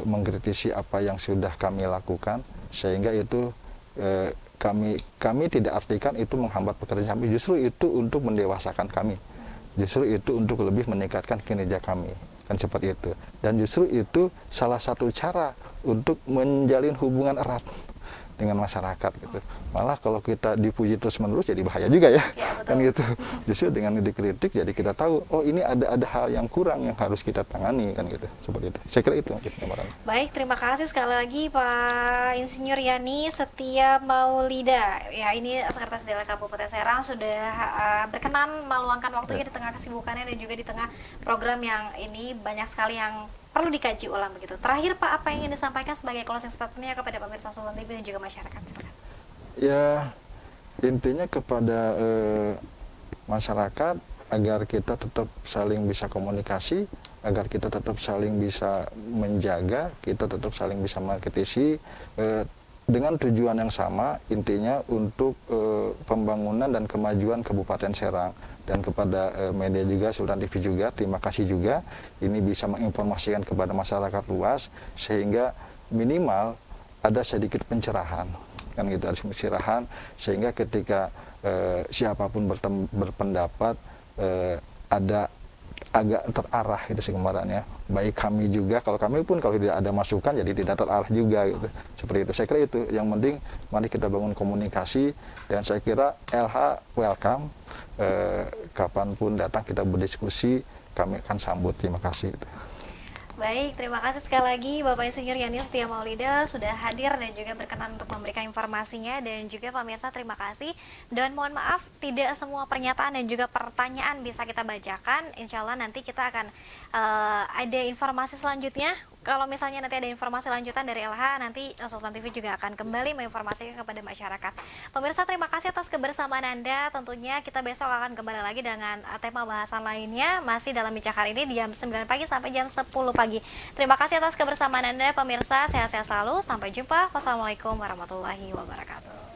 Speaker 2: mengkritisi apa yang sudah kami lakukan, sehingga itu kami tidak artikan itu menghambat pekerjaan kami, justru itu untuk mendewasakan kami, justru itu untuk lebih meningkatkan kinerja kami, kan seperti itu. Dan justru itu salah satu cara untuk menjalin hubungan erat dengan masyarakat gitu. Malah kalau kita dipuji terus menerus jadi bahaya juga ya, kan gitu. Justru dengan dikritik jadi kita tahu, oh ini ada hal yang kurang yang harus kita tangani, kan gitu. Seperti itu. Saya kira itu mungkin.
Speaker 1: Baik, terima kasih sekali lagi Pak Insinyur Yani Setia Maulida. Ya, ini Sekretaris DLH Kabupaten Serang sudah berkenan meluangkan waktunya di tengah kesibukannya dan juga di tengah program yang ini banyak sekali yang perlu dikaji ulang begitu. Terakhir Pak, apa yang ingin disampaikan sebagai closing statement-nya kepada pemirsa Sultan TV dan juga masyarakat? Silakan.
Speaker 2: Ya, intinya kepada masyarakat agar kita tetap saling bisa komunikasi, agar kita tetap saling bisa menjaga, kita tetap saling bisa mengkritisi dengan tujuan yang sama, intinya untuk pembangunan dan kemajuan Kabupaten Serang. Dan kepada media juga, Sultan TV juga, terima kasih juga ini bisa menginformasikan kepada masyarakat luas sehingga minimal ada sedikit pencerahan, kan gitu, ada pencerahan sehingga ketika siapapun berpendapat ada agak terarah itu sih kemarinnya. Baik kami juga, kalau kami pun kalau tidak ada masukan jadi tidak terarah juga gitu. Seperti itu. Saya kira itu yang penting, mari kita bangun komunikasi dan saya kira LH welcome. Kapanpun datang kita berdiskusi, kami akan sambut. Terima kasih.
Speaker 1: Baik, terima kasih sekali lagi Bapak Insinyur Yani Setia Maulida sudah hadir dan juga berkenan untuk memberikan informasinya, dan juga pemirsa terima kasih, dan mohon maaf tidak semua pernyataan dan juga pertanyaan bisa kita bacakan. Insya Allah nanti kita akan ada informasi selanjutnya. Kalau misalnya nanti ada informasi lanjutan dari LH, nanti Sultan TV juga akan kembali menginformasikan kepada masyarakat. Pemirsa terima kasih atas kebersamaan Anda. Tentunya kita besok akan kembali lagi dengan tema bahasan lainnya masih dalam Bincang hari ini di jam 9 pagi sampai jam 10 pagi. Terima kasih atas kebersamaan Anda pemirsa, sehat-sehat selalu, sampai jumpa. Wassalamualaikum warahmatullahi wabarakatuh.